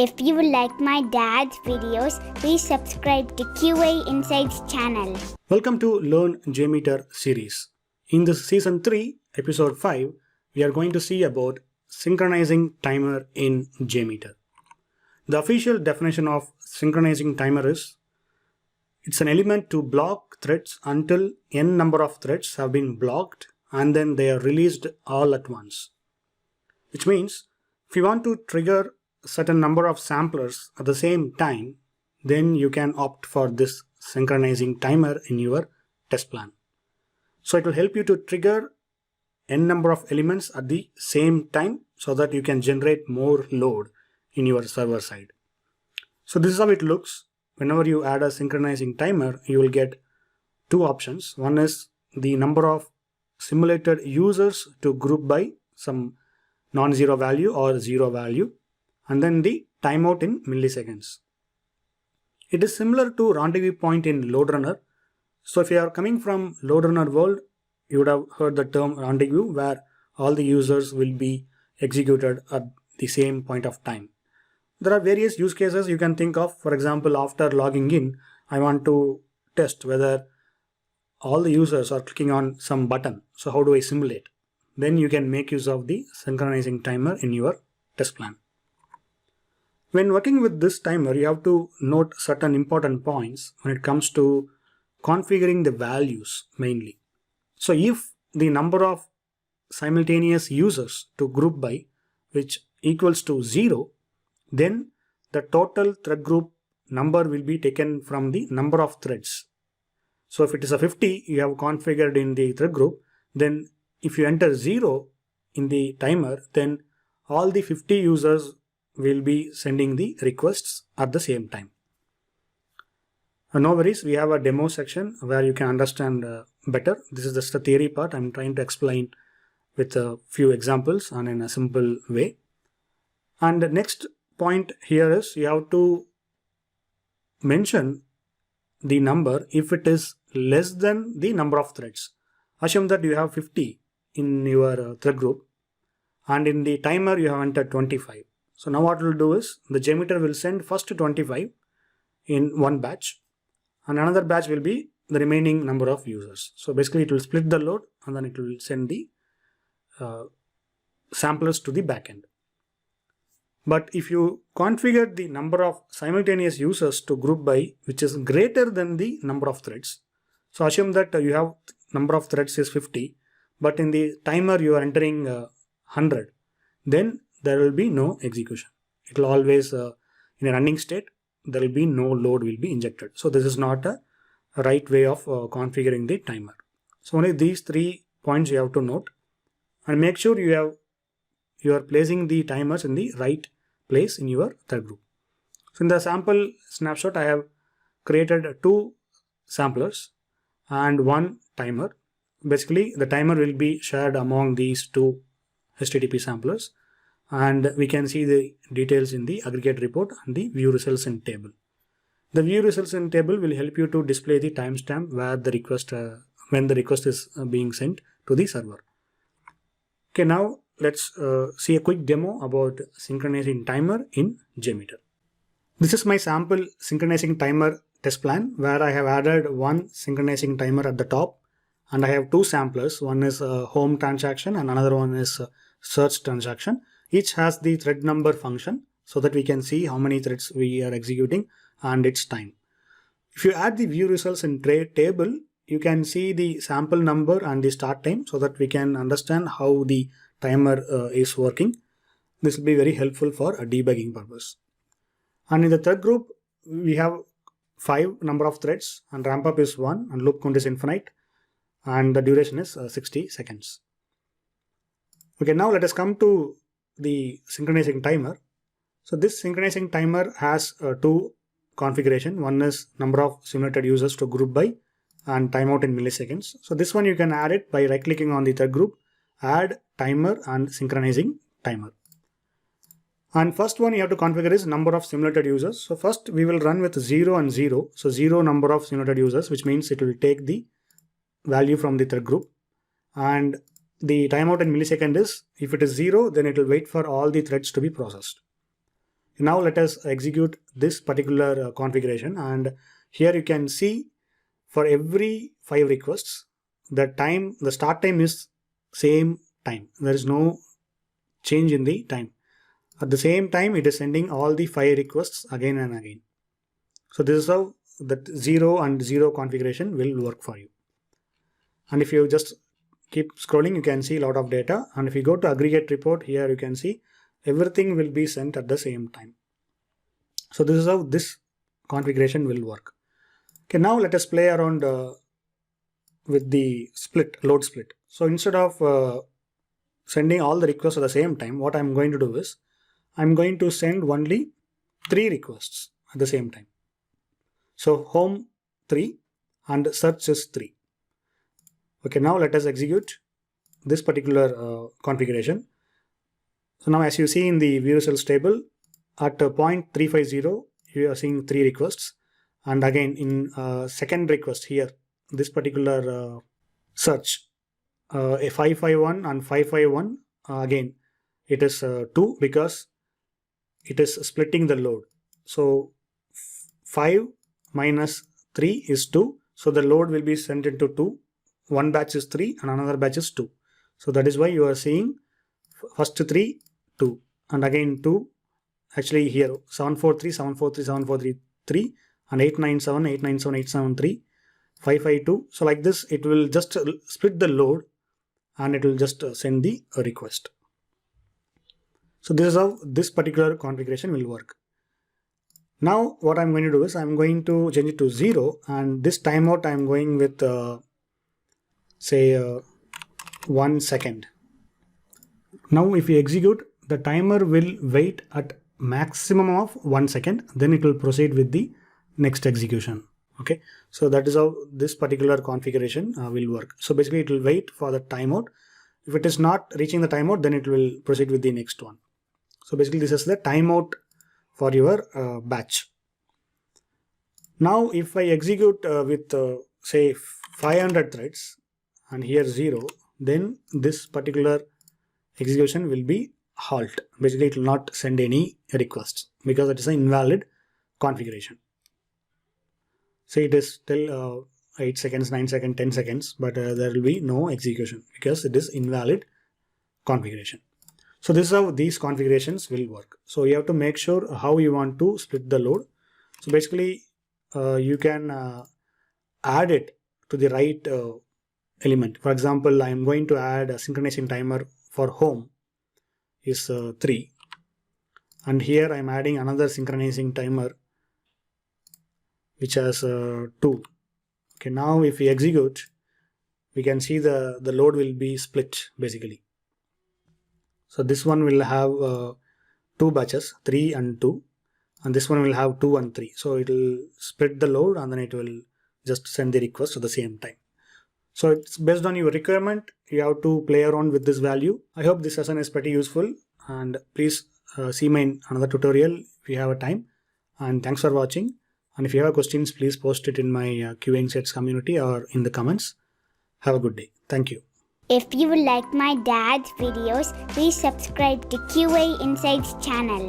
If you like my dad's videos, please subscribe to QA Insights channel. Welcome to Learn JMeter series. In this season 3, episode 5, we are going to see about synchronizing timer in JMeter. The official definition of synchronizing timer is it's an element to block threads until n number of threads have been blocked and then they are released all at once. Which means if you want to trigger a certain number of samplers at the same time, then you can opt for this synchronizing timer in your test plan. So it will help you to trigger n number of elements at the same time so that you can generate more load in your server side. So this is how it looks. Whenever you add a synchronizing timer, you will get two options. One is the number of simulated users to group by some non-zero value or zero value, and then the timeout in milliseconds. It is similar to rendezvous point in load runner. So if you are coming from load runner world, you would have heard the term rendezvous, where all the users will be executed at the same point of time. There are various use cases you can think of. For example, after logging in, I want to test whether all the users are clicking on some button. So how do I simulate? Then you can make use of the synchronizing timer in your test plan. When working with this timer, you have to note certain important points when it comes to configuring the values mainly. So if the number of simultaneous users to group by which equals to 0, then the total thread group number will be taken from the number of threads. So if it is a 50 you have configured in the thread group, then if you enter 0 in the timer, then all the 50 users will be sending the requests at the same time. No worries, we have a demo section where you can understand better. This is just the theory part. I'm trying to explain with a few examples and in a simple way. And the next point here is you have to mention the number if it is less than the number of threads. Assume that you have 50 in your thread group and in the timer you have entered 25. So now what it will do is the JMeter will send first 25 in one batch and another batch will be the remaining number of users. So basically it will split the load and then it will send the samplers to the backend. But if you configure the number of simultaneous users to group by which is greater than the number of threads, so assume that you have number of threads is 50, but in the timer you are entering 100, then there will be no execution. It will always, in a running state, there will be no load will be injected. So this is not a right way of configuring the timer. So only these 3 points you have to note and make sure you are placing the timers in the right place in your thread group. So in the sample snapshot, I have created 2 samplers and 1 timer. Basically, the timer will be shared among these 2 HTTP samplers, and we can see the details in the aggregate report and the view results in table. The view results in table will help you to display the timestamp where the request, when the request is being sent to the server. Okay, now let's see a quick demo about synchronizing timer in JMeter. This is my sample synchronizing timer test plan where I have added one synchronizing timer at the top and I have 2 samplers. One is a home transaction and another one is a search transaction. Each has the thread number function so that we can see how many threads we are executing and its time. If you add the view results in table, you can see the sample number and the start time so that we can understand how the timer is working. This will be very helpful for a debugging purpose. And in the thread group, we have 5 number of threads and ramp up is 1 and loop count is infinite and the duration is 60 seconds. Okay, now let us come to the synchronizing timer. So this synchronizing timer has 2 configuration. One is number of simulated users to group by and timeout in milliseconds. So this one you can add it by right clicking on the thread group, add timer and synchronizing timer. And first one you have to configure is number of simulated users. So first we will run with 0 and 0. So 0 number of simulated users, which means it will take the value from the thread group, and the timeout in millisecond is if it is 0, then it will wait for all the threads to be processed. Now let us execute this particular configuration, and here you can see for every 5 requests, the start time is same time. There is no change in the time. At the same time, it is sending all the 5 requests again and again. So this is how that 0 and 0 configuration will work for you. And if you just keep scrolling, you can see a lot of data. And if you go to aggregate report, here you can see everything will be sent at the same time. So this is how this configuration will work. Okay, now let us play around with the load split. So instead of sending all the requests at the same time, what I'm going to do is I'm going to send only 3 requests at the same time. So home 3 and search is 3. Okay, now let us execute this particular configuration. So now as you see in the view results table, at point 350, you are seeing 3 requests. And again in second request here, this particular search, a 551 and 551, again it is 2 because it is splitting the load. So 5 minus 3 is 2. So the load will be sent into 2. One batch is 3 and another batch is 2. So that is why you are seeing first 3, 2, and again 2. Actually here 743, 743, 743, 3, and 897, 897, 873, 552. So like this, it will just split the load and it will just send the request. So this is how this particular configuration will work. Now what I'm going to do is I'm going to change it to 0, and this timeout I'm going with say 1 second. Now if you execute, the timer will wait at maximum of 1 second, then it will proceed with the next execution. Okay, so that is how this particular configuration will work. So basically it will wait for the timeout. If it is not reaching the timeout, then it will proceed with the next one. So basically this is the timeout for your batch. Now if I execute with say 500 threads and here 0, then this particular execution will be halt. Basically it will not send any requests because it is an invalid configuration. Say it is till 8 seconds, 9 seconds, 10 seconds, but there will be no execution because it is invalid configuration. So this is how these configurations will work. So you have to make sure how you want to split the load. So basically you can add it to the right element. For example, I am going to add a synchronizing timer for home is 3, and here I am adding another synchronizing timer which has 2. Okay, now if we execute, we can see the load will be split basically. So this one will have 2 batches, 3 and 2, and this one will have 2 and 3. So it will split the load and then it will just send the request at the same time. So it's based on your requirement. You have to play around with this value. I hope this session is pretty useful, and please see my another tutorial if you have a time. And thanks for watching. And if you have questions, please post it in my QA Insights community or in the comments. Have a good day. Thank you. If you like my dad's videos, please subscribe to QA Insights channel.